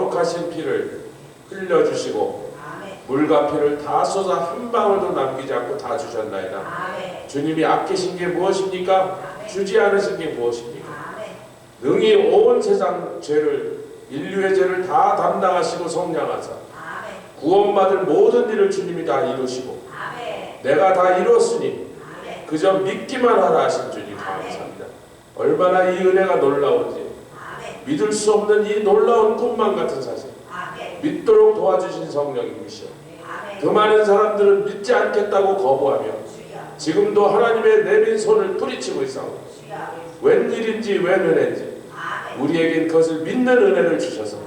거룩하신 피를 흘려주시고 물과 피를 다 쏟아 한 방울도 남기지 않고 다 주셨나이다. 주님이 아끼신 게 무엇입니까? 주지 않으신 게 무엇입니까? 능히 온 세상 죄를, 인류의 죄를 다 담당하시고 성량하사 구원받을 모든 일을 주님이 다 이루시고 내가 다 이루었으니 그저 믿기만 하라 하신 주님 감사합니다. 얼마나 이 은혜가 놀라운지, 믿을 수 없는 이 놀라운 꿈만 같은 사실, 믿도록 도와주신 성령님이시오. 그 많은 사람들은 믿지 않겠다고 거부하며 지금도 하나님의 내민 손을 뿌리치고 있사오니 웬일인지 웬은혜인지 우리에겐 그것을 믿는 은혜를 주셔서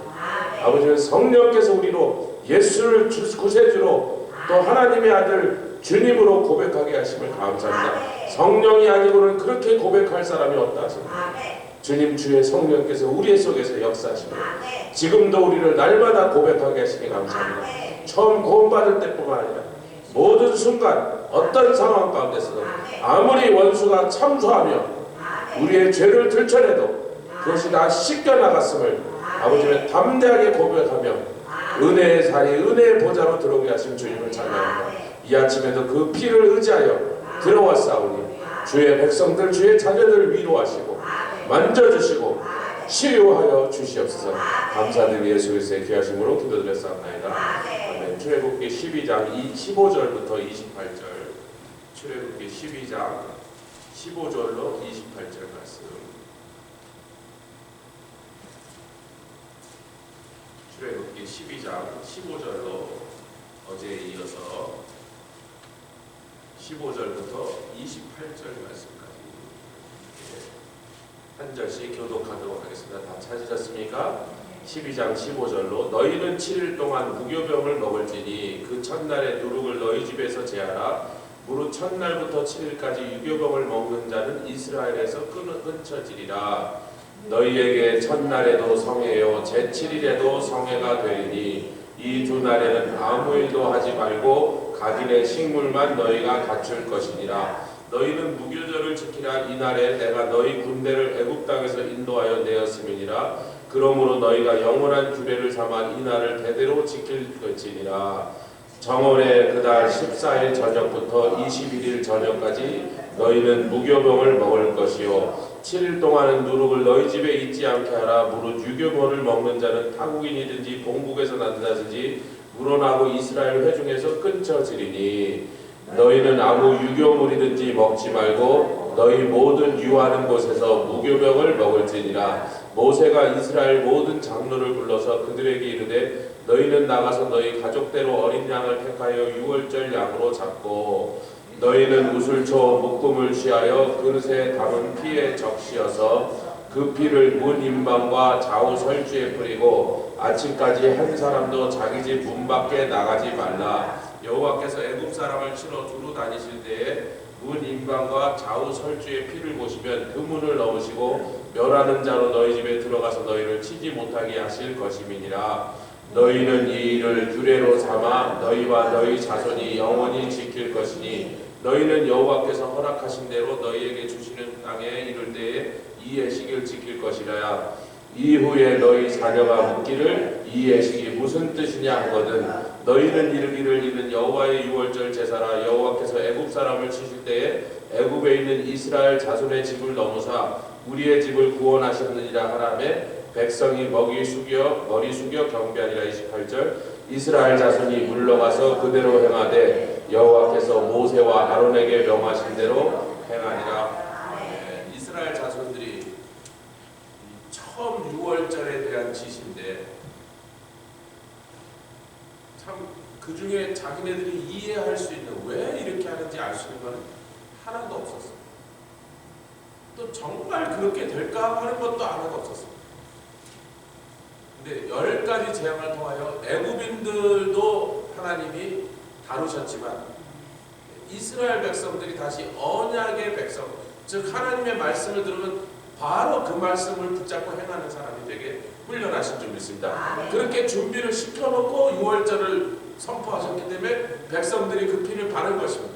아버지는 성령께서 우리로 예수를 구세주로 또 하나님의 아들 주님으로 고백하게 하심을 감사합니다. 성령이 아니고는 그렇게 고백할 사람이 없다 하십니다. 주님 주의 성령께서 우리 속에서 역사하시고 지금도 우리를 날마다 고백하게 하시니 감사합니다. 처음 구원받을 때뿐만 아니라 모든 순간 어떤 상황 가운데서도 아무리 원수가 참소하며 우리의 죄를 들춰내도 그것이 다 씻겨나갔음을 아버지는 담대하게 고백하며 은혜의 자리, 은혜의 보좌로 들어오게 하신 주님을 찬양합니다. 이 아침에도 그 피를 의지하여 들어왔사오니 주의 백성들, 주의 자녀들을 위로하시고 만져주시고 치유하여 주시옵소서. 감사드리며 예수 그리스도의 귀하심으로 기도드렸사옵나이다. 아멘. 출애굽기 12장 15절부터 28절, 출애굽기 12장 15절로 28절 말씀. 출애굽기 12장 15절로 어제에 이어서 15절부터 28절 말씀까지 한 절씩 교독하도록 하겠습니다. 다 찾으셨습니까? 12장 15절로 너희는 7일 동안 무교병을 먹을지니 그 첫날에 누룩을 너희 집에서 제하라. 무릇 첫날부터 7일까지 유교병을 먹는 자는 이스라엘에서 끊쳐지리라. 너희에게 첫날에도 성회요 제7일에도 성회가 되리니 이 두 날에는 아무 일도 하지 말고 각인의 식물만 너희가 갖출 것이니라. 너희는 무교절을 지키라. 이날에 내가 너희 군대를 애굽 땅에서 인도하여 내었음이니라. 그러므로 너희가 영원한 규례를 삼아 이날을 대대로 지킬 것이니라. 정월의 그달 14일 저녁부터 21일 저녁까지 너희는 무교병을 먹을 것이요 7일 동안은 누룩을 너희 집에 있지 않게 하라. 무릇 유교병을 먹는 자는 타국인이든지 본국에서 난 자든지 물어나고 이스라엘 회중에서 끊쳐지리니 너희는 아무 유교물이든지 먹지 말고 너희 모든 유하는 곳에서 무교병을 먹을지니라. 모세가 이스라엘 모든 장로를 불러서 그들에게 이르되 너희는 나가서 너희 가족대로 어린 양을 택하여 유월절 양으로 잡고 너희는 우슬초 묶음을 취하여 그릇에 담은 피에 적시어서 그 피를 문 인방과 좌우 설주에 뿌리고 아침까지 한 사람도 자기 집 문 밖에 나가지 말라. 여호와께서 애굽 사람을 치러 두루 다니실 때에 문 인방과 좌우 설주의 피를 보시면 그 문을 넣으시고 멸하는 자로 너희 집에 들어가서 너희를 치지 못하게 하실 것임이니라. 너희는 이 일을 규례로 삼아 너희와 너희 자손이 영원히 지킬 것이니 너희는 여호와께서 허락하신 대로 너희에게 주시는 땅에 이를 때에 이 예식을 지킬 것이라. 이후에 너희 자녀가 묻기를 이 예식이 무슨 뜻이냐 하거든 너희는 이르기를 이는 여호와의 유월절 제사라. 여호와께서 애굽 사람을 치실 때에 애굽에 있는 이스라엘 자손의 집을 넘으사 우리의 집을 구원하셨느니라 하라매 백성이 머리 숙여 경배하니라. 28절 이스라엘 자손이 물러가서 그대로 행하되 여호와께서 모세와 아론에게 명하신 대로 행하니라. 이스라엘 자손들이 처음 유월절에 대한 지시인데 참 그 중에 자기네들이 이해할 수 있는 왜 이렇게 하는지 알 수 있는 건 하나도 없었어. 또 정말 그렇게 될까 하는 것도 하나도 없었어. 근데 10가지 재앙을 통하여 애굽인들도 하나님이 다루셨지만 이스라엘 백성들이 다시 언약의 백성, 즉 하나님의 말씀을 들으면 바로 그 말씀을 붙잡고 행하는 사람이 되게 훈련하신 줄 믿습니다. 그렇게 준비를 시켜놓고 6월절을 선포하셨기 때문에 백성들이 그 피를 바른 것입니다.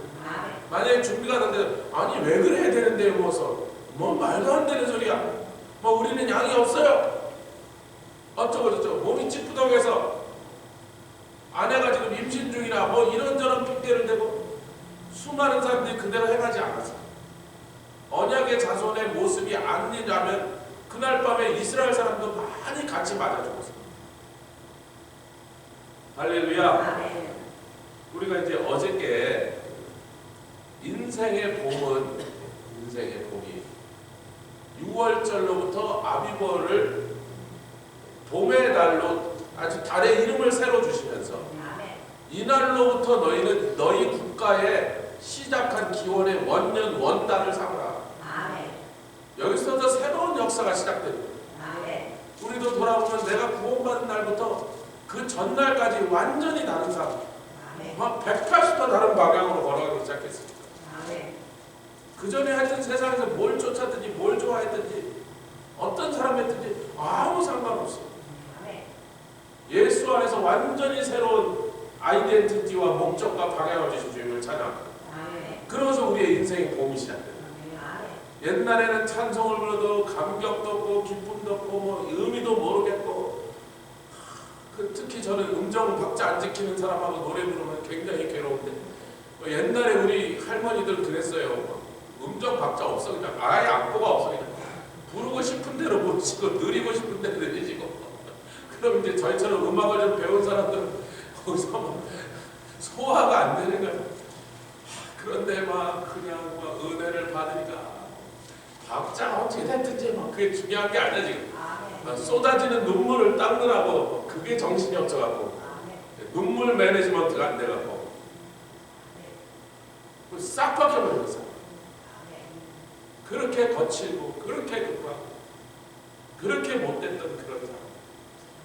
만약에 준비가 안 되는데 아니 왜 그래야 되는데 뭐 말도 안 되는 소리야. 우리는 양이 없어요. 어쩌고 저쩌고 몸이 찌뿌둥해서 아내가 지금 임신 중이라 뭐 이런저런 핑계를 대고 수많은 사람들이 그대로 행하지 않았어. 언약의 자손의 모습이 아니라면 그날 밤에 이스라엘 사람도 많이 같이 맞아 죽었어. 할렐루야. 우리가 이제 어저께 인생의 봄이 6월절로부터 아비벌을 봄의 달로 아주 달의 이름을 새로 주시면서 이날로부터 너희는 너희 국가에 시작한 기원의 원년 원달을 삼으라. 여기서부터 새로운 역사가 시작됩니다. 우리도 돌아보면 내가 구원받은 날부터 그 전날까지 완전히 다른 사람, 막 180도 다른 방향으로 걸어가기 시작했습니다. 그 전에 하여튼 세상에서 뭘 쫓았든지 뭘 좋아했든지 어떤 사람이었든지 아무 상관없어요. 예수 안에서 완전히 새로운 아이덴티티와 목적과 방향을 주신 주님을 찬양합니다. 그러면서 우리의 인생의 봄이 시작돼요. 옛날에는 찬송을 불러도 감격도 없고 기쁨도 없고 뭐 의미도 모르겠고, 특히 저는 음정 박자 안 지키는 사람하고 노래 부르면 굉장히 괴로운데, 옛날에 우리 할머니들 그랬어요. 음정 박자 없어, 그냥 아예 악보가 없어, 그냥 부르고 싶은 대로 부르시고 느리고 싶은 대로 느리시고. 그럼 이제 저희처럼 음악을 좀 배운 사람들은 거기서 막 소화가 안 되는 거예요. 그런데 막 그냥 막 은혜를 받으니까 박자가 어떻게 됐든지 막 그게 중요한 게 아니야 지금. 쏟아지는 눈물을 닦느라고 그게 정신이 없어갖고 눈물 매니지먼트가 안 돼갖고 싹 박혀버렸어. 그렇게 거칠고 그렇게 급하고 그렇게 못됐던 그런 사람.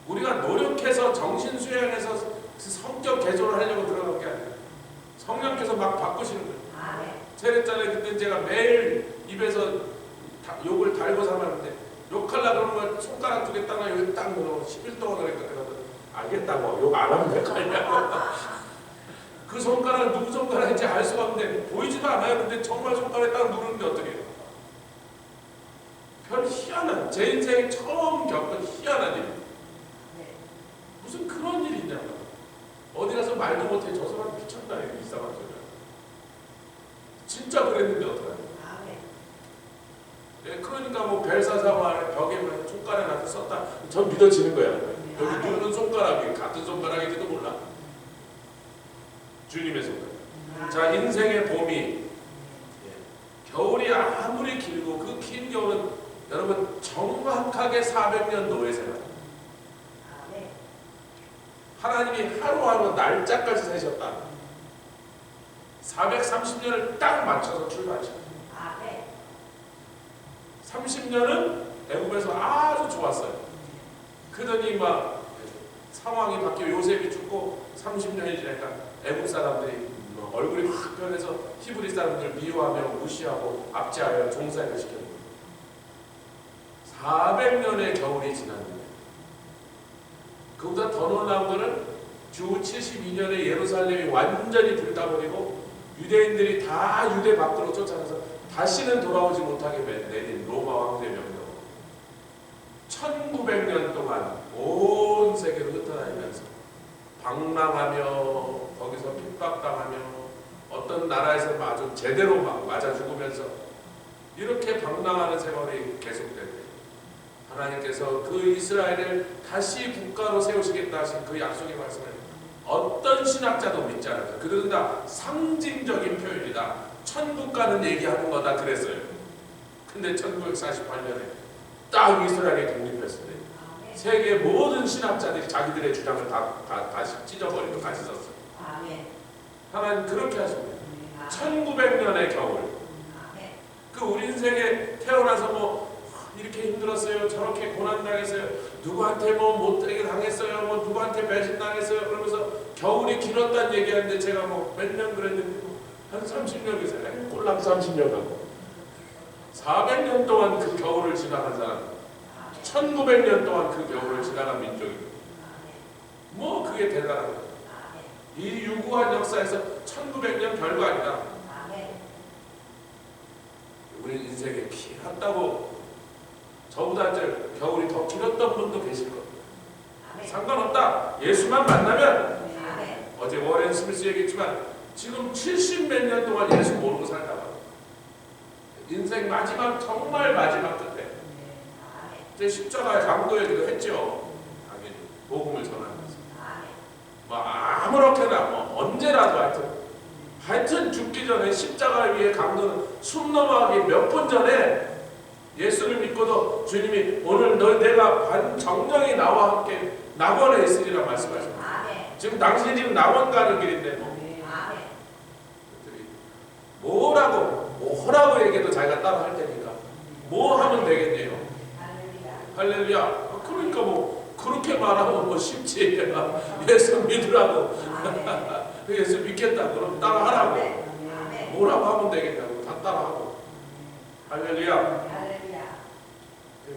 우리가 노력해서 정신 수양해서 성격 개조를 하려고 들어간 게 아니라 성령께서 막 바꾸시는 거예요. 세례자에 그때 제가 매일 입에서 욕을 달고 살았는데 욕하려고 그러면 손가락 두 개 딱 여기 딱 넣어 10일 동안 그러니까 알겠다고 욕 안 하면 될 거 아니냐고. 그 손가락 누구 손가락인지 알 수가 없는데 보이지도 않아요. 근데 정말 손가락에 딱 누르는데 어떻게 해요? 별 희한한, 제 인생에 처음 겪은 희한한 일. 무슨 그런 일이 있냐고. 어디 가서 말도 못해. 저 사람 미쳤다. 이상한 소리야. 진짜 그랬는데 어떡하냐. 네, 그러니까 뭐 벨사사고 안에 벽에 손가락에 나서 썼다. 전 믿어지는 거야. 여기 누르는 손가락이 같은 손가락인지도 몰라. 주님의 손가락. 자, 인생의 봄이, 겨울이 아무리 길고 그 긴 겨울은 여러분 정확하게 400년 노예 생활. 하나님이 하루하루 날짜까지 세셨다. 430년을 딱 맞춰서 출발하셨다. 30년은 애굽에서 아주 좋았어요. 그러더니 막 상황이 바뀌어 요셉이 죽고 30년이 지나니까 애굽 사람들이 얼굴이 확 변해서 히브리 사람들 미워하며 무시하고 압제하여 종살이를 시켰는데 400년의 겨울이 지났는데, 그보다 더 놀라운 거는 주 72년에 예루살렘이 완전히 불타버리고 유대인들이 다 유대 밖으로 쫓아가서 다시는 돌아오지 못하게 내린 로마 황제 명령. 1900년 동안 온 세계를 흩어다니면서 방랑하며 거기서 핍박당하며 어떤 나라에서 아주 제대로 막 맞아 죽으면서 이렇게 방랑하는 세월이 계속됐대요. 하나님께서 그 이스라엘을 다시 국가로 세우시겠다 하신 그 약속의 말씀을 어떤 신학자도 믿지 않았어요. 그들은 다 상징적인 표현이다. 천국 가는 얘기하는 거다 그랬어요. 근데 1948년에 딱 이스라엘이 독립했을 때 세계 모든 신학자들이 자기들의 주장을 다시 찢어버리고 다시 썼어요. 하나님 그렇게 하십니다. 1900년의 겨울. 그 우리 인생에 태어나서 뭐 이렇게 힘들었어요. 저렇게 고난당했어요. 누구한테 뭐 못되게 당했어요. 뭐 누구한테 배신당했어요. 그러면서 겨울이 길었다는 얘기하는데 제가 뭐 몇 년 그랬는데 한 30년 이상, 꼴랑 30년 하고 400년 동안 그 겨울을 지나간 사람, 1900년 동안 그 겨울을 지나간 민족입니다. 뭐 그게 대단한 거예요. 이 유구한 역사에서 1900년 별거 아니다. 우리 인생에 길었다고, 저보다 겨울이 더 길었던 분도 계실 겁니다. 상관없다. 예수만 만나면. 어제 워렌 스미스 얘기했지만 지금 70 몇 년 동안 예수 모르고 살다가 인생 마지막 정말 마지막 끝에 이제 십자가에 강도에기도 했죠. 당연히 복음을 전하면서 뭐 아무렇게나 뭐 언제라도 하여튼 죽기 전에 십자가 위에 강도는 숨 넘어가기 몇 분 전에 예수를 믿고도 주님이 오늘 내가 정령이 나와 함께 낙원에 있으리라 말씀하셨어요. 지금 당신이 지금 낙원 가는 길인데 뭐라고 뭐라고 얘기해도 자기가 따라 할 테니까 뭐 하면 되겠네요. 할렐루야. 그러니까 뭐 그렇게 말하면 뭐 쉽지. 예수 믿으라고. 예수 믿겠다. 그럼 따라 하라고. 뭐라고 하면 되겠다고. 다 따라하고. 할렐루야.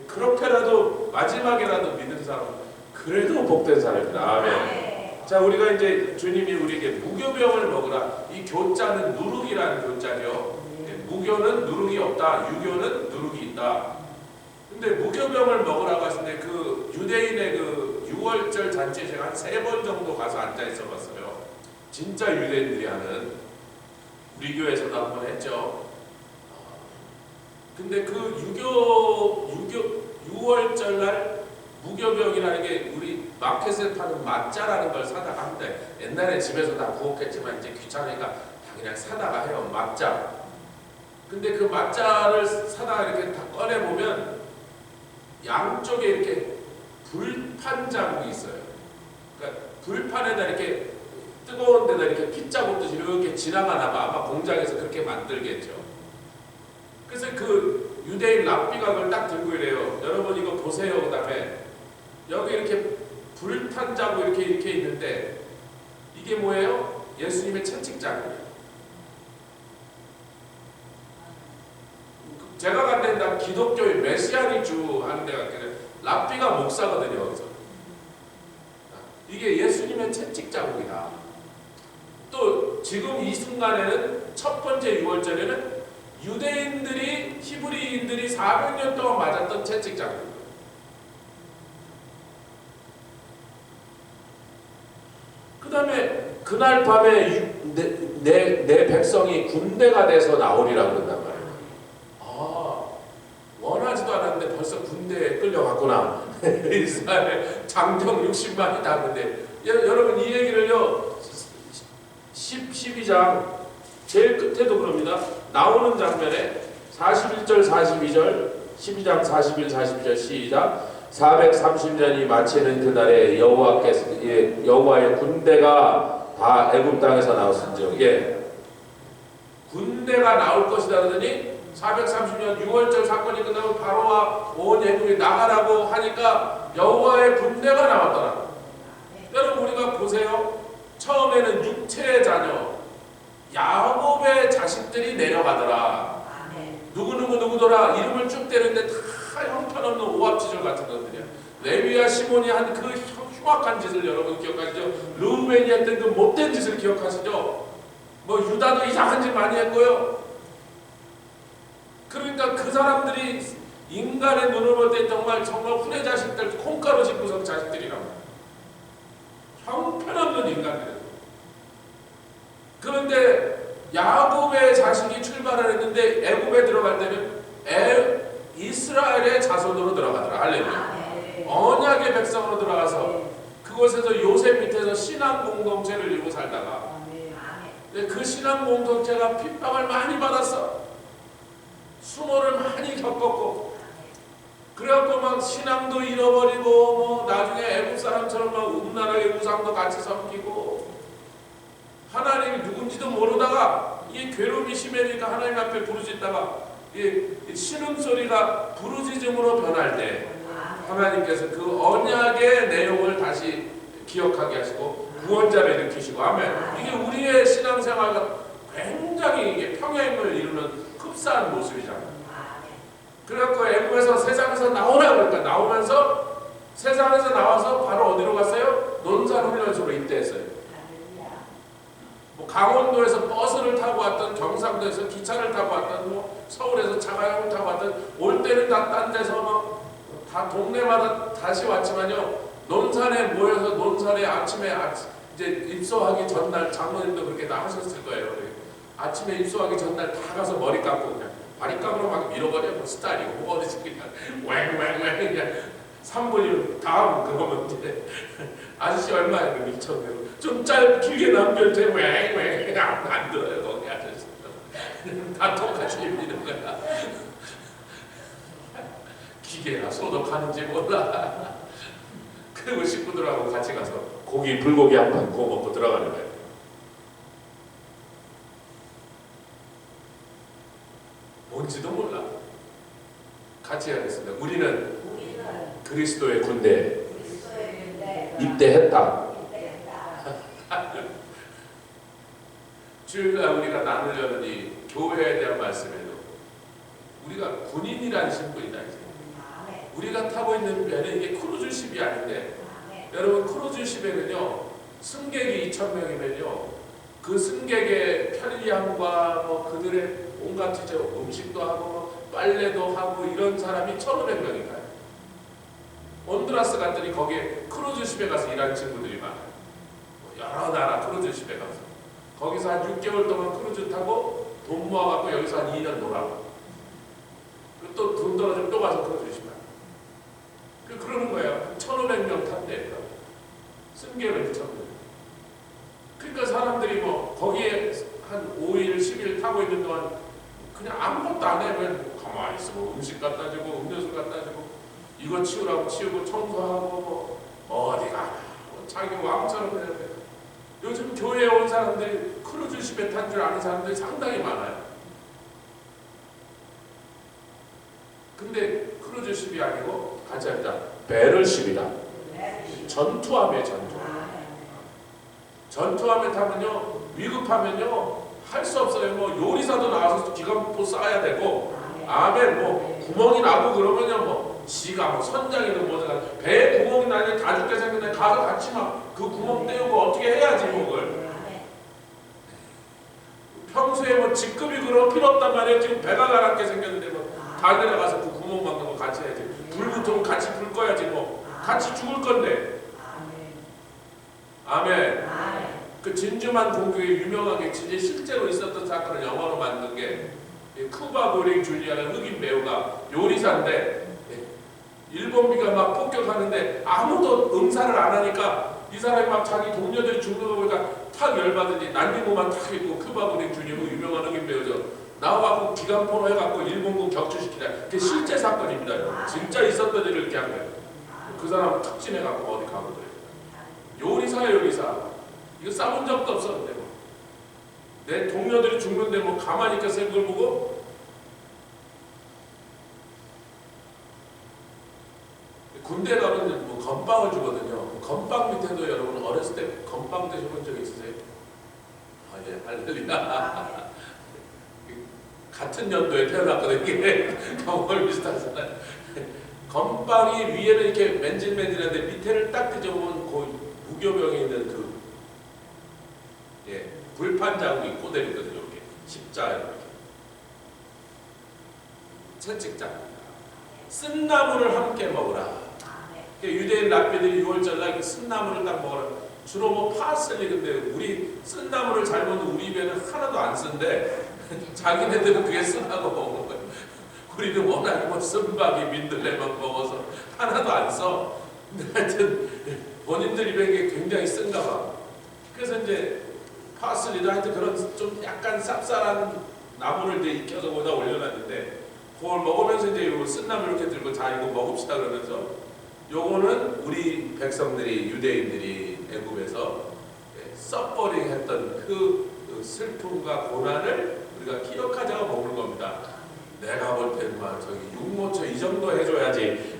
그렇게라도 마지막에라도 믿는 사람 그래도 복된 사람입니다. 아멘. 자, 우리가 이제 주님이 우리에게 무교병을 먹으라. 이 교자는 누룩이라는 교자죠. 무교는 누룩이 없다. 유교는 누룩이 있다. 근데 무교병을 먹으라고 하시는데 그 유대인의 그 6월절 잔치에 제가 한 3번 정도 가서 앉아 있어 봤어요. 진짜 유대인들이 하는. 우리 교회에서도 한번 했죠. 근데 그 6월절 날 무교병이라는 게 우리 마켓에 파는 맛자라는 걸 사다가 합니다. 옛날에 집에서 다 구웠겠지만 이제 귀찮으니까 그냥 사다가 해요. 맛자. 근데 그 맛자를 사다가 이렇게 다 꺼내보면 양쪽에 이렇게 불판 자국이 있어요. 그러니까 불판에다 이렇게 뜨거운 데다 이렇게 핏자국듯이 이렇게 지나가나 봐. 아마 공장에서 그렇게 만들겠죠. 그래서 그 유대인 랍비가 그걸 딱 들고 이래요. 여러분 이거 보세요. 그 다음에 여기 이렇게 불탄 자국 이렇게 있는데 이게 뭐예요? 예수님의 채찍 자국이에요. 제가 간 데는 다 기독교의 메시아닉주 하는 데가 있거든요. 랍비가 목사거든요. 여기서. 이게 예수님의 채찍 자국이다. 또 지금 이 순간에는 첫 번째 6월절에는 유대인들이 히브리인들이 400년 동안 맞았던 채찍 자국입니다. 그 다음에 그날 밤에 내 백성이 군대가 돼서 나오리라 그런단 말이에요. 원하지도 않았는데 벌써 군대에 끌려갔구나. 이스라엘 장정 60만이 나왔는데 여러분 이 얘기를요 12장 제일 끝에도 그럽니다. 나오는 장면에 41절 42절 12장 41, 42절 시작. 430년이 마치는 그날에 여호와의 군대가 다 애굽 땅에서 나왔은즉 군대가 나올 것이다 그러더니 430년 6월절 사건이 끝나면 바로와 온 애굽이 나가라고 하니까 여호와의 군대가 나왔더라. 여러분 우리가 보세요. 처음에는 육체의 자녀 야곱의 자식들이 내려가더라. 누구더라 이름을 쭉 대는데 다 형편없는 오합지졸 같은 것들이야. 레위와 시몬이 한 그 흉악한 짓을 여러분 기억하시죠? 르우벤이 했던 그 못된 짓을 기억하시죠? 뭐 유다도 이상한 짓 많이 했고요. 그러니까 그 사람들이 인간의 눈을 볼 때 정말 후레 자식들 콩가루 집구석 자식들이라고 형편없는 인간들이에요. 그런데 야곱의 자식이 출발을 했는데 애굽에 들어갈 때는 이스라엘의 자손으로 들어가더라. 할렐루야. 언약의 백성으로 들어가서 그곳에서 요셉 밑에서 신앙 공동체를 이루고 살다가 그 신앙 공동체가 핍박을 많이 받았어. 수모를 많이 겪었고 그래갖고 막 신앙도 잃어버리고 뭐 나중에 애국 사람처럼 막 음란하게 우상도 같이 섬기고 하나님이 누군지도 모르다가 이게 괴로움이 심해지니까 하나님 앞에 부르짖다가 신음소리가 부르짖음으로 변할 때 하나님께서 그 언약의 내용을 다시 기억하게 하시고 구원자를 일으키시고 아멘. 이게 우리의 신앙생활과 굉장히 이게 평행을 이루는 흡사한 모습이잖아요. 그래갖고 애굽에서 세상에서 나오라 그러니까 나오면서 세상에서 나와서 바로 어디로 갔어요? 논산훈련소로 입대했어요. 뭐 강원도에서 버스를 타고 왔던 경상도에서 기차를 타고 왔던 뭐 서울에서 자가용을 타고 왔던 올 때는 다 딴 데서 뭐 다 동네마다 다시 왔지만요 논산에 모여서 논산에 아침에 이제 입소하기 전날 장로님도 그렇게 다 하셨을 거예요. 아침에 입소하기 전날 다 가서 머리 감고 그냥 바리감으로 막 밀어버려. 뭐 스타일이고 뭐 어디서 그냥 왱왱왱 그냥 3분이면 다음 그거면 이제 아저씨 얼마예요? 2,000원. 좀 길게 남겨도 돼. 왱왱 안 들어요 거기 아저씨. 다 똑같이 밀는 거야. 기계나 소독하는지 몰라. 그리고 식구들하고 같이 가서 불고기 한 판 구워 먹고 들어가는 거예요. 뭔지도 몰라. 같이 해야겠습니다. 우리는 그리스도의 군대에 입대했다. 주일날 우리가 나누려는 이 교회에 대한 말씀에도 우리가 군인이라는 신분이다. 이제. 우리가 타고 있는 배는 이게 크루즈십이 아닌데 여러분 크루즈십에는요 승객이 2,000명이면요 그 승객의 편리함과 뭐 그들의 온갖 이제 음식도 하고 뭐 빨래도 하고 이런 사람이 1,500명이 가요. 온두라스 갔더니 거기에 크루즈십에 가서 일하는 친구들이 많아요. 여러 나라 크루즈십에 가서 거기서 한 6개월 동안 크루즈 타고 돈 모아갖고 여기서 한 2년 놀아고 또 돈 떨어지면 또 가서 크루즈십 가요. 그러는 거예요. 1,500명 탄대. 승객을 2,000명. 그러니까 사람들이 뭐 거기에 한 5일, 10일 타고 있는 동안 그냥 아무것도 안 해. 그냥 가만히 있어. 뭐 음식 갖다 주고 음료수 갖다 주고 이거 치우라고 치우고 청소하고 뭐 어디가 뭐 자기 왕처럼 그냥 요즘 교회에 온 사람들이 크루즈십에 탄 줄 아는 사람들이 상당히 많아요. 근데 크루즈십이 아니고 같이 합니다. 배럴십이다. 전투함이에요. 전투함에 타면요 위급하면요 할 수 없어요. 뭐 요리사도 나와서 기관포 쏴야 되고 아멘 뭐 구멍이 나고 그러면요 뭐 지가 뭐 선장이든 뭐든 배에 구멍이 나니 다 죽게 생겼는데 가서 같이 막 그 구멍 떼우고 어떻게 해야지 그걸. 평소에 뭐 직급이 그런 필요 없단 말이에요. 지금 배가 가랍게 생겼는데 뭐 다 내려가서 그 구멍 막는 거 같이 해야지. 불 붙으면 같이 불 꺼야지 뭐 같이 죽을 건데. 아멘. 그 진주만 공교에 유명하게 진짜 실제로 있었던 사건을 영화로 만든 게 쿠바 고링 주니어라는 흑인 배우가 요리사인데 일본비가 막 폭격하는데 아무도 응사를 안 하니까 이 사람이 막 자기 동료들이 죽는 거 보니까 탁 열받으니 난닝구만 탁 입고 쿠바 고링 주니어 유명한 흑인 배우죠. 나와갖고 기관포로 해갖고 일본군 격추시키다. 그게 실제 사건입니다. 진짜 있었던 일을 이렇게 한 거예요. 그 사람 특진해갖고 어디 가고 그래요. 요리사야 요리사. 이거 싸본 적도 없었는데 뭐. 내 동료들이 죽는데 뭐 가만히 있겠어 그걸 보고. 군대 가면 뭐 건빵을 주거든요. 건빵 밑에도 여러분 어렸을 때 건빵 드셔본 적 있으세요? 아 예, 할렐루야. 같은 연도에 태어났거든요. 이게 경험을 비슷하잖아요. 건빵이 위에는 이렇게 맨질맨질한데 밑에를 딱 뒤져보면 그 무교병에 있는 그 불판 자국이 꽂아있거든요. 이렇게 십자가 이렇게 채찍자. 쓴 나물을 함께 먹으라. 유대인 랍비들이 6월절날 쓴 나물을 딱 먹으라. 주로 뭐 파슬리. 근데 우리 쓴 나물을 잘 먹는 우리 입에는 하나도 안 쓴데 자기네들은 그게 쓰다고 먹는 거예요. 우리는 워낙 뭐 쓴밥이 민들레만 먹어서 하나도 안 써. 근데 하여튼 본인들 입에 굉장히 쓴가 봐. 그래서 이제 파슬리도 하여튼 그런 좀 약간 쌉쌀한 나물을 이제 익혀서 거기다 올려놨는데 그걸 먹으면서 이제 요 쓴 나물 이렇게 들고 자 이거 먹읍시다 그러면서 요거는 우리 백성들이 유대인들이 애굽에서 서퍼링 했던 그 슬픔과 고난을 우리가 기억하자고 먹는 겁니다. 내가 볼 때는 막 저기 육모처 이 정도 해줘야지.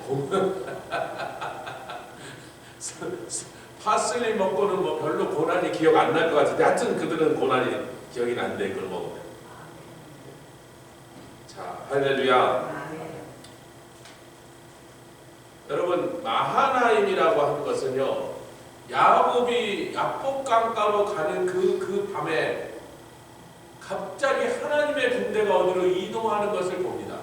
파슬리 먹고는 뭐 별로 고난이 기억 안 날 것 같은데 하여튼 그들은 고난이 기억이 난대 그걸 먹으면. 자 할렐루야. 여러분 마하나임이라고 하는 것은요 야곱이 야복강가로 가는 그 밤에 갑자기 하나님의 군대가 어디로 이동하는 것을 봅니다.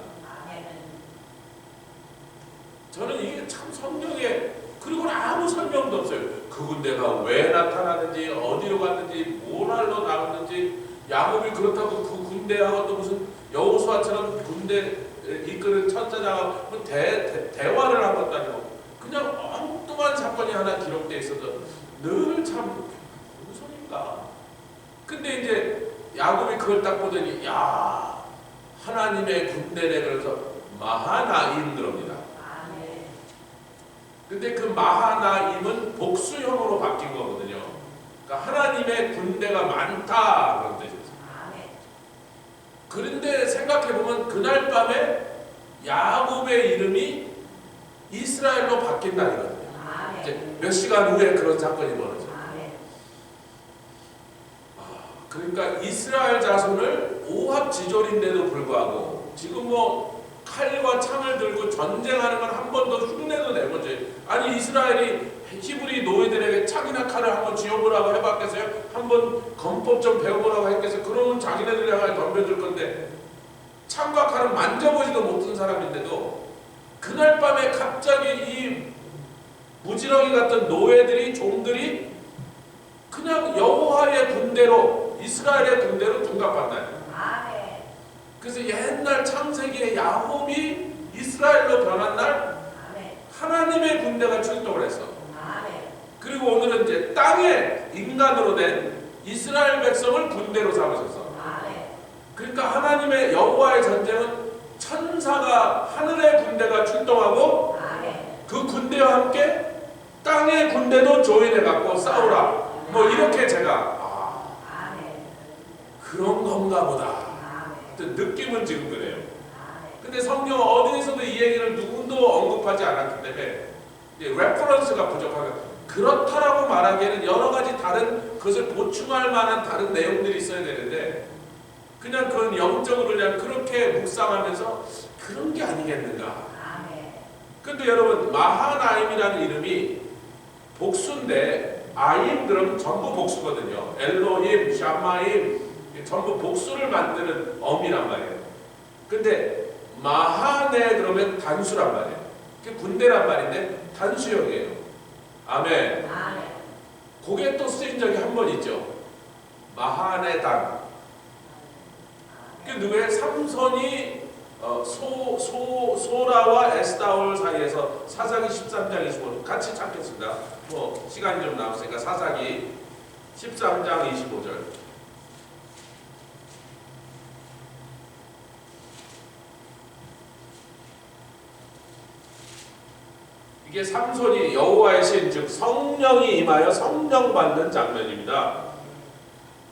저는 이게 참 성경에 그리고 아무 설명도 없어요. 그 군대가 왜 나타나는지, 어디로 갔는지, 뭘 하러 나왔는지, 야곱이 그렇다고 그 군대하고 또 무슨 여호수아처럼 군대 이끄는 천사장하고 대화를 한 것도 아니고 그냥 엉뚱한 사건이 하나 기록되어 있어서 늘 참 무슨 소린가. 근데 이제 야곱이 그걸 딱 보더니 야, 하나님의 군대네. 그래서 마하나임 그럽니다. 근데 그 마하나임은 복수형으로 바뀐 거거든요. 그러니까 하나님의 군대가 많다 그런 뜻이었어요. 그런데 생각해보면 그날 밤에 야곱의 이름이 이스라엘로 바뀐다는 이제 몇 시간 후에 그런 사건이 벌어져요. 그러니까 이스라엘 자손을 오합지졸인데도 불구하고 지금 뭐 칼과 창을 들고 전쟁하는 건 한 번도 흉내도 내보지. 아니 이스라엘이 히브리 노예들에게 창이나 칼을 한번 쥐어보라고 해봤겠어요? 한번 검법 좀 배워보라고 했겠어요? 그러면 자기네들이 덤벼줄 건데 창과 칼은 만져보지도 못한 사람인데도 그날 밤에 갑자기 이 무지렁이 같은 노예들이 종들이 그냥 여호와의 군대로 이스라엘의 군대로 둔갑한다. 그래서 옛날 창세기의 야곱이 이스라엘로 변한 날 하나님의 군대가 출동을 했어. 그리고 오늘은 이제 땅에 인간으로 된 이스라엘 백성을 군대로 삼으셨어. 그러니까 하나님의 여호와의 전쟁은 천사가 하늘의 군대가 출동하고 그 군대와 함께 땅의 군대도 조인해 갖고 싸우라. 뭐 이렇게 제가 그런 건가 보다. 느낌은 지금 그래요. 근데 성경 어디에서도 이 얘기를 누구도 언급하지 않았기 때문에 레퍼런스가 부족하고 그렇다라고 말하기에는 여러 가지 다른 그것을 보충할 만한 다른 내용들이 있어야 되는데 그냥 그런 영적으로 그냥 그렇게 묵상하면서 그런 게 아니겠는가. 근데 여러분 마하나임이라는 이름이 복수인데 아임 그러면 전부 복수거든요. 엘로힘, 샤마임 전부 복수를 만드는 어미란 말이에요. 근데 마하네 그러면 단수란 말이에요. 그게 군대란 말인데 단수형이에요. 아멘. 그게 또 쓰인 적이 한 번 있죠. 마하네단. 그게 누구예요? 삼손이 소라와 에스다올 사이에서 사사기 13장 25절 같이 찾겠습니다. 뭐 시간이 좀 남았으니까 사사기 13장 25절. 이게 삼손이 여호와의 신, 즉 성령이 임하여 성령 받는 장면입니다.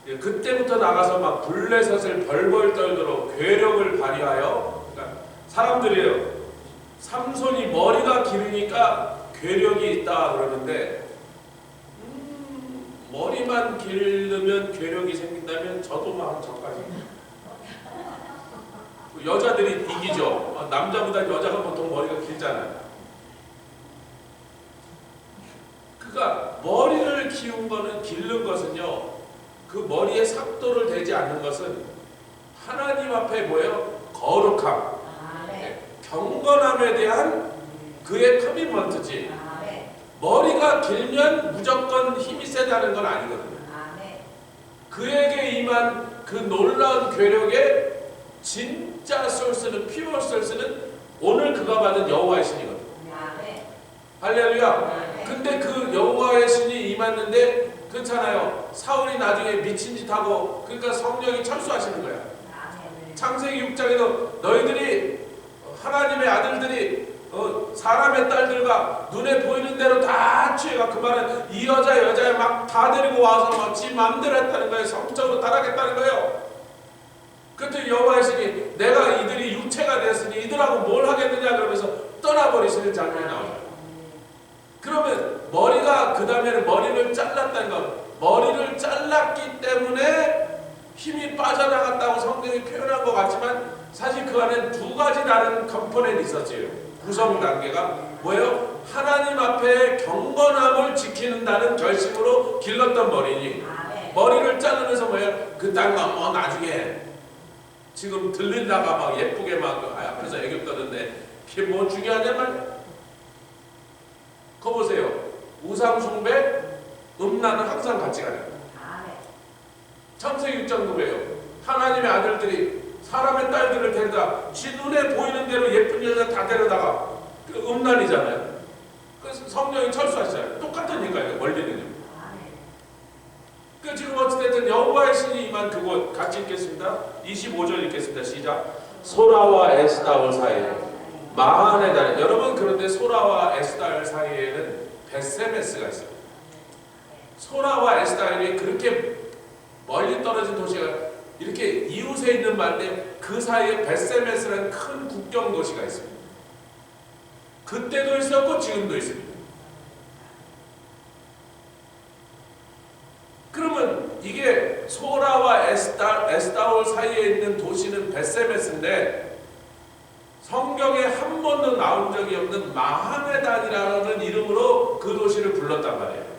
그때부터 나가서 막 블레셋을 벌벌 떨도록 괴력을 발휘하여, 그러니까 사람들이에요. 삼손이 머리가 기르니까 괴력이 있다 그러는데 머리만 기르면 괴력이 생긴다면 저도 막 저까지. 여자들이 이기죠. 남자보다 여자가 보통 머리가 길잖아요. 그러니까 머리를 기운 거는 기른 것은요, 그 머리에 삭도를 대지 않는 것은 하나님 앞에 뭐예요? 거룩함, 경건함에 대한 그의 커미먼트지. 머리가 길면 무조건 힘이 세다는 건 아니거든요. 그에게 임한 그 놀라운 괴력의 진짜 소스는, 피어 소스는 오늘 그가 받은 여호와의 신이거든요. 할렐루야. 근데 그 여호와의 신이 임했는데 그렇잖아요. 사울이 나중에 미친 짓 하고 그러니까 성령이 철수하시는 거야. 창세기 6장에도 너희들이 하나님의 아들들이 사람의 딸들과 눈에 보이는 대로 다 취해가 그 말은 이 여자애 막 다 데리고 와서 막 지 마음대로 했다는 거예요. 성적으로 타락했다는 거예요. 그때 여호와의 신이 내가 이들이 육체가 되었으니 이들하고 뭘 하겠느냐 그러면서 떠나버리시는 장면이 나와요. 그러면 머리가 그 다음에는 머리를 잘랐다는 것, 머리를 잘랐기 때문에 힘이 빠져나갔다고 성경이 표현한 것 같지만 사실 그 안에 두 가지 다른 컴포넌트 있었어요. 구성 단계가 뭐예요? 하나님 앞에 경건함을 지키는다는 결심으로 길렀던 머리니 머리를 자르면서 뭐예요? 그 땅과 나중에 지금 들리다가 막 예쁘게 막 앞에서 애교 떠는데 그게 뭐 중요하냐 말이야. 그거 보세요. 우상숭배, 음란은 항상 같이 가요. 창세기 6장 보세요. 하나님의 아들들이 사람의 딸들을 데려다 지 눈에 보이는 대로 예쁜 여자 다 데려다가 그 음란이잖아요. 그래서 성령이 철수하시잖아요. 똑같은 얘기예요. 원리는요. 그 지금 어찌됐든 여호와의 신이 임한 그곳 같이 읽겠습니다. 25절 읽겠습니다. 시작. 소라와 에스다올 사이에 마한의 달. 여러분 그런데 소라와 에스다올 사이에는 베세메스가 있어요. 소라와 에스다올이 그렇게 멀리 떨어진 도시가 이렇게 이웃에 있는 말인데 그 사이에 베세메스라는 큰 국경 도시가 있습니다. 그때도 있었고 지금도 있습니다. 그러면 이게 소라와 에스다올 사이에 있는 도시는 베세메스인데 성경에 한 번도 나온 적이 없는 마하네단이라는 이름으로 그 도시를 불렀단 말이에요.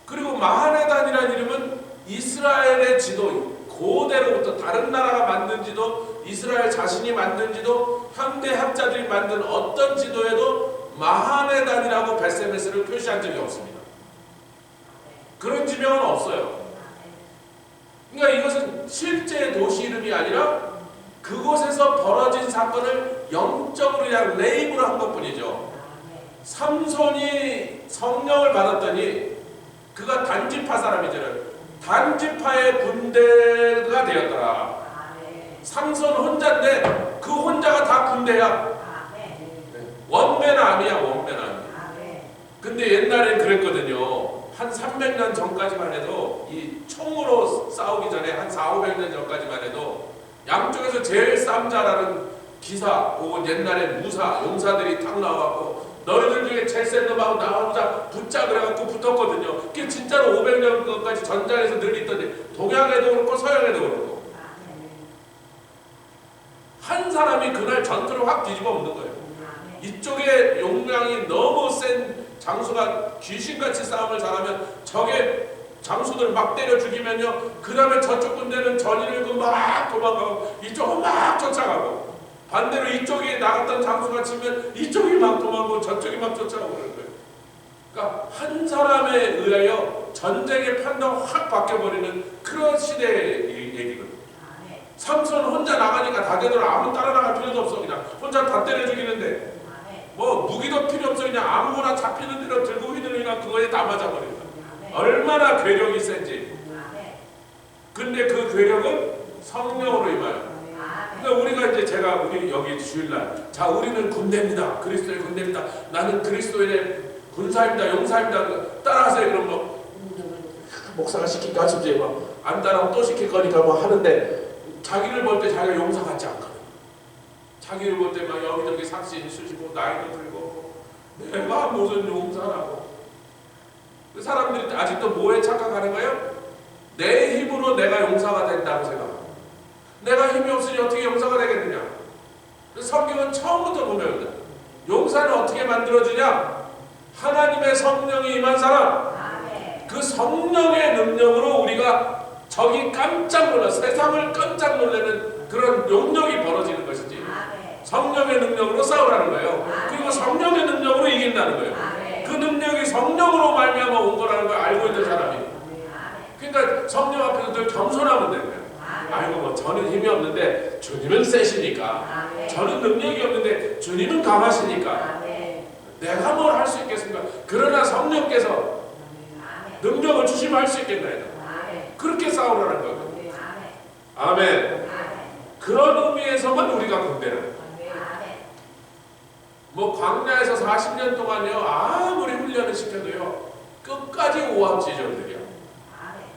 그리고 마하네단이라는 이름은 이스라엘의 지도, 고대로부터 다른 나라가 만든 지도, 이스라엘 자신이 만든 지도, 현대 학자들이 만든 어떤 지도에도 마하네단이라고 베세메스를 표시한 적이 없습니다. 그런 지명은 없어요. 그러니까 이것은 실제 도시 이름이 아니라 그곳에서 벌어진 사건을 영적으로 그냥 레이브로 한 것뿐이죠. 삼손이 성령을 받았더니 그가 단지파 사람이잖아요. 단지파의 군대가 되었더라. 삼손 혼자인데 그 혼자가 다 군대야. 원맨아미야, 원맨아미. 근데 옛날엔 그랬거든요. 한 300년 전까지만 해도 이 총으로 싸우기 전에 한 400~500년 전까지만 해도 양쪽에서 제일 쌈자라는 기사 혹은 옛날에 무사, 용사들이 탁 나와갖고 너희들 중에 제일 센 놈하고 나와보자 붙자 그래갖고 붙었거든요. 그게 진짜로 500년까지 전장에서 늘 있던데 동양에도 그렇고 서양에도 그렇고 한 사람이 그날 전투를 확 뒤집어 엎는 거예요. 이쪽에 용량이 너무 센 장수가 귀신같이 싸움을 잘하면 적의 장수들 막 때려 죽이면요 그 다음에 저쪽 군대는 전의를 그 막 도망가고 이쪽은 막 쫓아가고 반대로 이쪽이 나갔던 장수가 치면 이쪽이 막 도망가고 저쪽이 막 쫓아가고 그러는 거예요. 그러니까 한 사람에 의하여 전쟁의 판도가 확 바뀌어버리는 그런 시대의 얘기거든요. 삼손 혼자 나가니까 다들 아무 따라 나갈 필요도 없어. 그냥 혼자 다 때려 죽이는데 뭐 무기도 필요 없어. 그냥 아무거나 잡히는 대로 들고 휘두르니까 그거에 다 맞아버린다. 얼마나 괴력이 센지. 근데 그 괴력은 성령으로 임하여. 그러니까 우리가 이제 제가 우리 여기 주일날 자 우리는 군대입니다. 그리스도의 군대입니다. 나는 그리스도의 군사입니다. 용사입니다. 따라하세요. 그럼 뭐 목사가 시킬까 싶지 뭐 안 따라하면 또 시킬 거니까 뭐 하는데 자기를 볼 때 자기가 용사 같지 않거든. 자기를 볼 때 막 여기저기 삭신 쓰시고 나이도 들고 내가 무슨 용사라고. 그 사람들이 아직도 뭐에 착각하는 거예요? 내 힘으로 내가 용사가 된다고 생각합니다. 내가 힘이 없으니 어떻게 용사가 되겠느냐. 성경은 처음부터 보면 용사는 어떻게 만들어지냐. 하나님의 성령이 임한 사람, 그 성령의 능력으로 우리가 적이 깜짝 놀라 세상을 깜짝 놀라는 그런 용력이 벌어지는 것이지 성령의 능력으로 싸우라는 거예요. 그리고 성령의 능력으로 이긴다는 거예요. 그 능력이 성령으로 말미암아 온 거라는 걸 알고 있는 사람이. 그러니까 성령 앞에서 늘 겸손하면 되는 거예요. 아이고 뭐 저는 힘이 없는데 주님은 세시니까, 저는 능력이 없는데 주님은 강하시니까 내가 뭘 할 수 있겠습니까? 그러나 성령께서 능력을 주시면 할 수 있겠나요? 그렇게 싸우라는 거예요. 아멘. 그런 의미에서만 우리가 군대는 뭐 광야에서 40년 동안요 아무리 훈련을 시켜도요 끝까지 오합지졸들이야.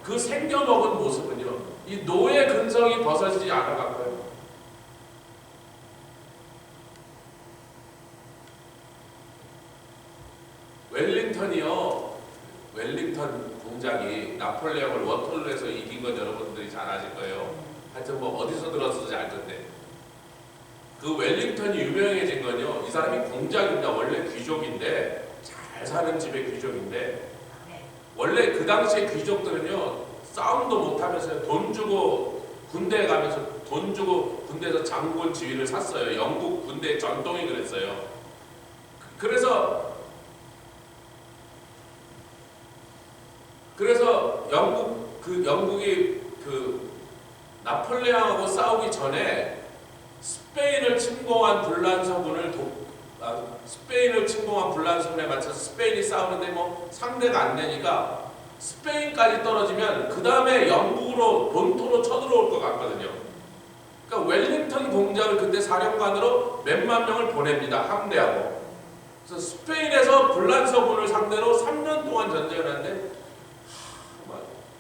그 생겨먹은 모습은요 이 노예 근성이 벗어지지 않아갔고요. 웰링턴 공작이 나폴레옹을 워털루에서 이긴 건 여러분들이 잘 아실 거예요. 하여튼 뭐 어디서 들었는지 알 건데 그 웰링턴이 유명해진 건요 이 사람이 공작입니다. 원래 귀족인데 잘 사는 집의 귀족인데 원래 그 당시에 귀족들은요 싸움도 못하면서 돈 주고 군대에 가면서 돈 주고 군대에서 장군 지위를 샀어요. 영국 군대 전통이 그랬어요. 그래서 영국이 나폴레옹하고 싸우기 전에 스페인을 침공한 불란서군에 맞춰서 스페인이 싸우는데 뭐 상대가 안 되니까 스페인까지 떨어지면 그 다음에 영국으로 본토로 쳐들어올 것 같거든요. 그러니까 웰링턴 공작을 그때 사령관으로 몇만 명을 보냅니다. 함대하고. 그래서 스페인에서 불란서군을 상대로 3년 동안 전쟁을 하는데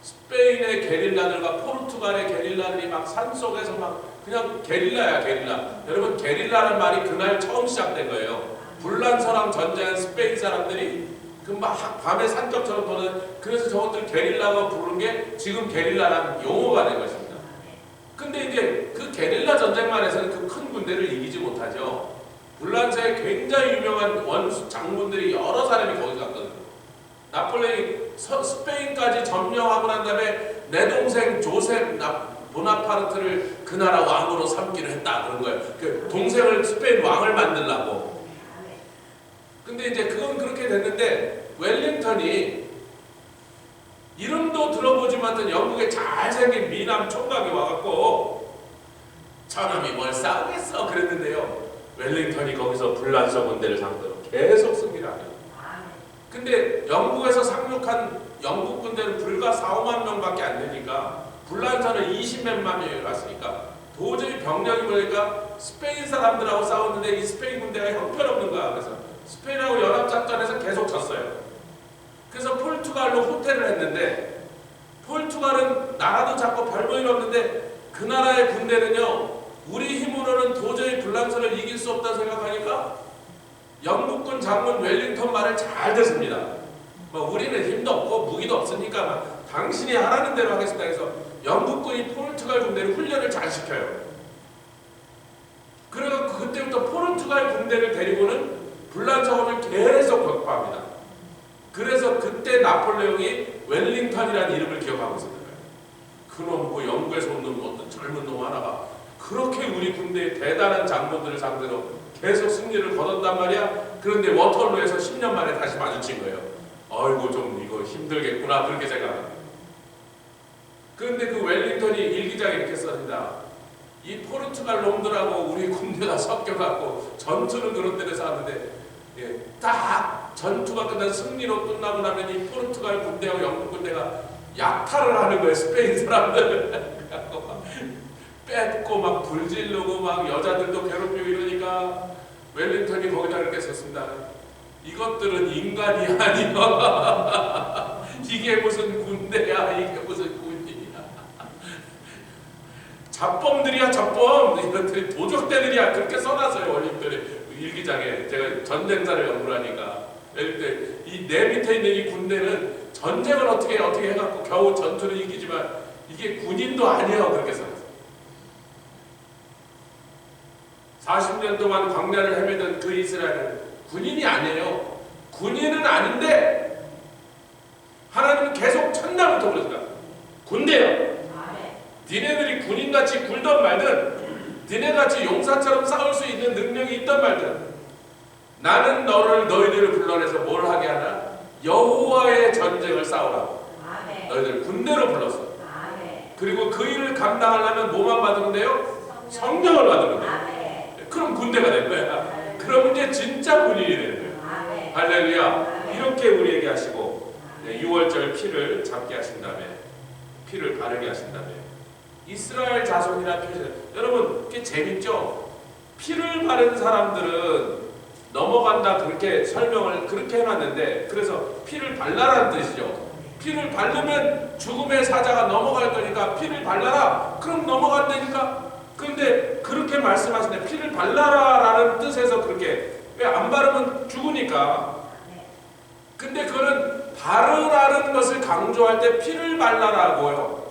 스페인의 게릴라들과 포르투갈의 게릴라들이 막 산속에서 막 그냥 게릴라야 게릴라. 여러분 게릴라라는 말이 그날 처음 시작된 거예요. 불란서랑 전쟁한 스페인 사람들이 그 막 밤에 산적처럼 도는, 그래서 저것들 게릴라가 부르는 게 지금 게릴라라는 용어가 된 것입니다. 근데 이제 그 게릴라 전쟁만 해서는 그 큰 군대를 이기지 못하죠. 불란서에 굉장히 유명한 원수 장군들이 여러 사람이 거기 갔거든요. 나폴레옹이 스페인까지 점령하고 난 다음에 내 동생 조셉 보나파르트를 그 나라 왕으로 삼기로 했다 그런 거예요. 그 동생을 스페인 왕을 만들라고. 근데 이제 그건 그렇게 됐는데 웰링턴이 이름도 들어보지 못한 영국의 잘생긴 미남 총각이 와갖고 저놈이 뭘 싸우겠어 그랬는데요. 웰링턴이 거기서 불란서 군대를 상대로 계속 승리를 하네요. 근데 영국에서 상륙한 영국 군대는 불과 4, 5만 명밖에 안 되니까 불란서는 20몇만 명이 왔으니까 도저히 병력이 보니까 스페인 사람들하고 싸웠는데 이 스페인 군대가 형편없는 거야. 그래서 스페인하고 연합작전에서 계속 졌어요. 그래서 포르투갈로 후퇴를 했는데 포르투갈은 나라도 작고 별볼일 없는데 그 나라의 군대는요 우리 힘으로는 도저히 불란서를 이길 수 없다 생각하니까 영국군 장군 웰링턴 말을 잘 듣습니다. 우리는 힘도 없고 무기도 없으니까 당신이 하라는 대로 하겠습니다. 그래서 영국군이 포르투갈 군대를 훈련을 잘 시켜요. 그래서 그때부터 포르투갈 군대를 데리고는 불란서군을 계속 격파합니다. 그래서 그때 나폴레옹이 웰링턴이라는 이름을 기억하고 있었던 거예요. 그놈 뭐 영국에서 온 놈 어떤 젊은 놈 하나가 그렇게 우리 군대의 대단한 장군들을 상대로 계속 승리를 거뒀단 말이야. 그런데 워털루에서 10년 만에 다시 마주친 거예요. 아이고 좀 이거 힘들겠구나 그렇게 생각합니다. 그런데 그 웰링턴이 일기장에 이렇게 썼습니다. 이 포르투갈 놈들하고 우리 군대가 섞여갖고 전투는 그런 데서 하는데 딱 전투가 끝난 승리로 끝나고 나면 이 포르투갈 군대하고 영국 군대가 약탈을 하는 거예요. 스페인 사람들 뺏고 막 불질르고 막 여자들도 괴롭히고 이러니까 웰링턴이 거기다 이렇게 썼습니다. 이것들은 인간이 아니야. 이게 무슨 군대야. 이게 무슨 군인이야. 잡범들이야 잡범. 이것들이 도적대들이야. 그렇게 써놨어요. 웰링턴의 일기장에. 제가 전쟁사를 연구를 하니까 이 내 밑에 있는 이 군대는 전쟁을 어떻게 해갖고 겨우 전투를 이기지만 이게 군인도 아니에요. 그렇게 써놨어요. 40년 동안 광야를 헤매던 그 이스라엘은 군인이 아니에요. 군인은 아닌데 하나님은 계속 첫날부터 그러니까 군대요. 니네들이 군인같이 굴던 말든 니네같이 용사처럼 싸울 수 있는 능력이 있던 말든 나는 너희들을 불러내서 뭘 하게 하나? 여호와의 전쟁을 싸우라고. 너희들 군대로 불렀어. 그리고 그 일을 감당하려면 뭐만 받으면 돼요? 성령을 받으면 돼요. 그럼 군대가 된 거야. 그럼 이제 진짜 군인이 되는 거예요. 할렐루야. 이렇게 우리에게 하시고 6월절 피를 잡게 하신 다음에 피를 바르게 하신 다음에 이스라엘 자손이라 표시. 여러분 이게 재밌죠? 피를 바른 사람들은 넘어간다 그렇게 설명을 그렇게 해놨는데 그래서 피를 발라라는 뜻이죠. 피를 바르면 죽음의 사자가 넘어갈 거니까 피를 발라라. 그럼 넘어간다니까. 그런데 그렇게 말씀하시네. 피를 발라라라는 뜻에서 그렇게. 왜 안 바르면 죽으니까. 근데 그거는 바르라는 것을 강조할 때 피를 발라라고요.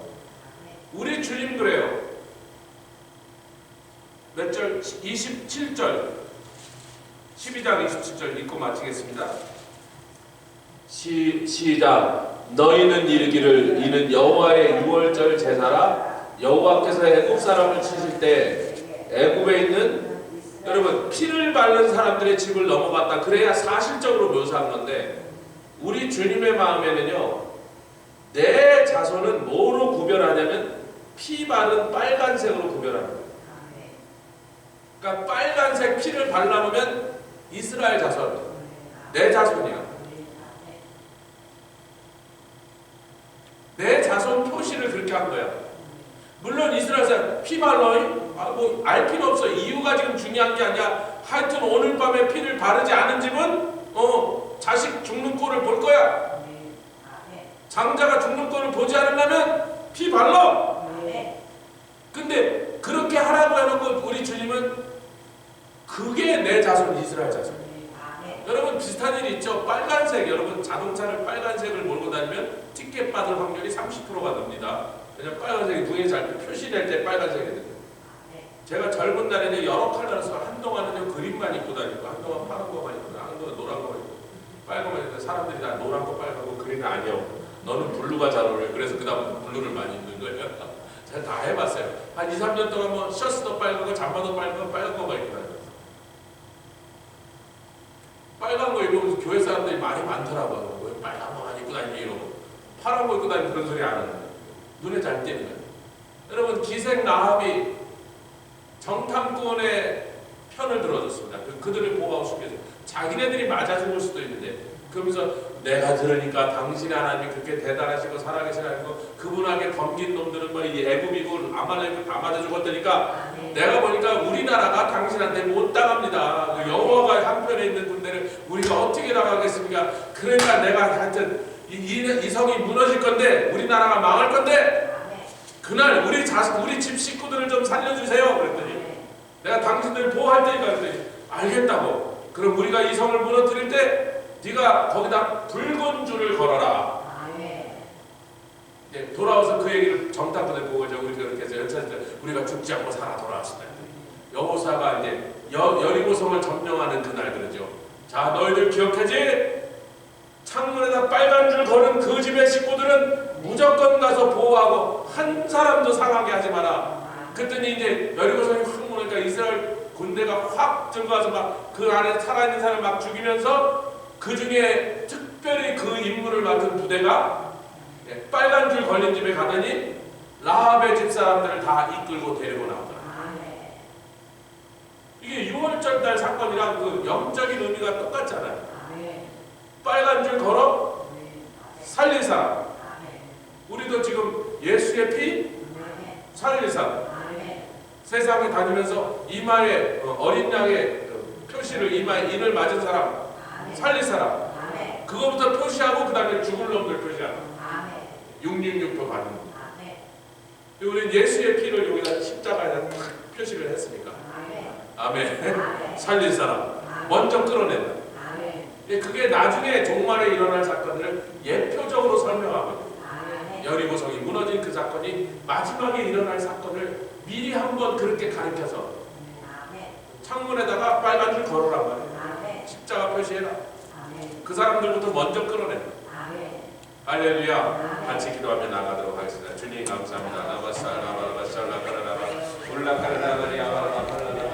우리 주님 그래요. 몇 절? 27절 12장 27절 읽고 마치겠습니다. 시작. 너희는 이르기를 이는 여호와의 유월절 제사라. 여호와께서 애굽 사람을 치실 때 애굽에 있는 여러분 피를 바른 사람들의 집을 넘어갔다. 그래야 사실적으로 묘사한 건데 우리 주님의 마음에는요. 내 자손은 뭐로 구별하냐면 피 바른 빨간색으로 구별하는 거예요. 그러니까 빨간색 피를 발라놓으면 이스라엘 자손, 내 자손이야. 내 자손 표시를 그렇게 한 거야. 물론 이스라엘 사람 피 발라 뭐 알 필요 없어. 이유가 지금 중요한 게 아니야. 하여튼 오늘 밤에 피를 바르지 않은 집은 자식 죽는 꼴을 볼 거야. 장자가 죽는 꼴을 보지 않으려면 피 발라. 근데 그렇게 하라고 해놓고 우리 주님은 그게 내 자손 이스라엘 자손. 여러분 비슷한 일이 있죠. 빨간색 여러분 자동차를 빨간색을 몰고 다니면 티켓 받을 확률이 30%가 됩니다. 왜냐면 빨간색이 눈에 잘 표시될 때 빨간색이 됩니다. 제가 젊은 날에는 여러 컬러를 써 한동안은 그린만 입고 다니고 한동안 파란 거만 입고 한동안 노란 거만 입고 빨간만 입고 사람들이 다 노란 거 빨간 거 그린은 아니요. 너는 블루가 잘 어울려. 그래서 그 다음부터 블루를 많이 입는 거예요. 제가 다 해봤어요. 한 2, 3년 동안 뭐 셔츠도 빨간 거 잠바도 빨간 거 빨간 거만 입고 다녔어요. 빨간 거 입으면서 교회 사람들이 말이 많더라고요. 왜 빨간 거만 입고 다니니 이러고 파란 거 입고 다니는 그런 소리 안 하는 거예요. 눈에 잘 띄는 거예요. 여러분 기생 라합이 정탐꾼의 편을 들어줬습니다. 그들을 보호하고 싶게 해서 자기네들이 맞아 죽을 수도 있는데 그러면서 내가 들으니까 당신의 하나님이 그렇게 대단하시고 살아계신 하나님이고 그분에게 검긴 놈들은 뭐 이 애굽이고 아말렉 다 맞아 죽었다니까 내가 보니까 우리나라가 당신한테 못 당합니다. 그 여호와가 한편에 있는 군대를 우리가 어떻게 당하겠습니까? 그러니까 내가 하여튼 이 성이 무너질 건데 우리나라가 망할 건데 그날 우리 집 식구들을 좀 살려주세요. 그랬더니 내가 당신들 보호할 테니까 그랬더니 알겠다고. 그럼 우리가 이 성을 무너뜨릴 때 네가 거기다 붉은 줄을 걸어라. 네, 돌아와서 그 얘기를 정탐꾼에 보고 우리가 그렇게 해서 연차할 때 우리가 죽지 않고 살아 돌아왔습니다. 여호사가 이제 여리고성을 점령하는 그날 그러죠. 자 너희들 기억하지? 창문에다 빨간 줄 거는 그 집의 식구들은 무조건 가서 보호하고 한 사람도 상하게 하지 마라. 그랬더니 이제 여리고성이 확 무너니까 이스라엘 군대가 확 들어가서 막 그 안에 살아있는 사람을 막 죽이면서 그 중에 특별히 그 임무를 맡은 부대가 빨간 줄 걸린 집에 가더니 라합의 집 사람들을 다 이끌고 데리고 나오더라. 이게 6월절 달 사건이랑 그 영적인 의미가 똑같잖아요. 빨간 줄 걸어 살릴 사람. 우리도 지금 예수의 피 살릴 사람. 세상에 다니면서 이마에 어린 양의 표시를 이마에 인을 맞은 사람 살릴 사람. 그거부터 표시하고 그 다음에 죽을 놈들 표시하고 666표 받는 거. 우리는 예수의 피를 여기다 십자가에다 탁 표시를 했으니까 아멘. 살릴 사람 먼저 끌어낸다. 그게 나중에 종말에 일어날 사건들을 예표적으로 설명하고 있습니다. 여리고성이 무너진 그 사건이 마지막에 일어날 사건을 미리 한번 그렇게 가르쳐서 창문에다가 빨간 줄 걸으란 말이에요. 십자가 표시해라. 그 사람들부터 먼저 끌어낸다. 할렐루야. 같이 기도하며 나가도록 하겠습니다. 주님 감사합니다. 나바살라바라바살라바라바 울라카라바리아바라바라바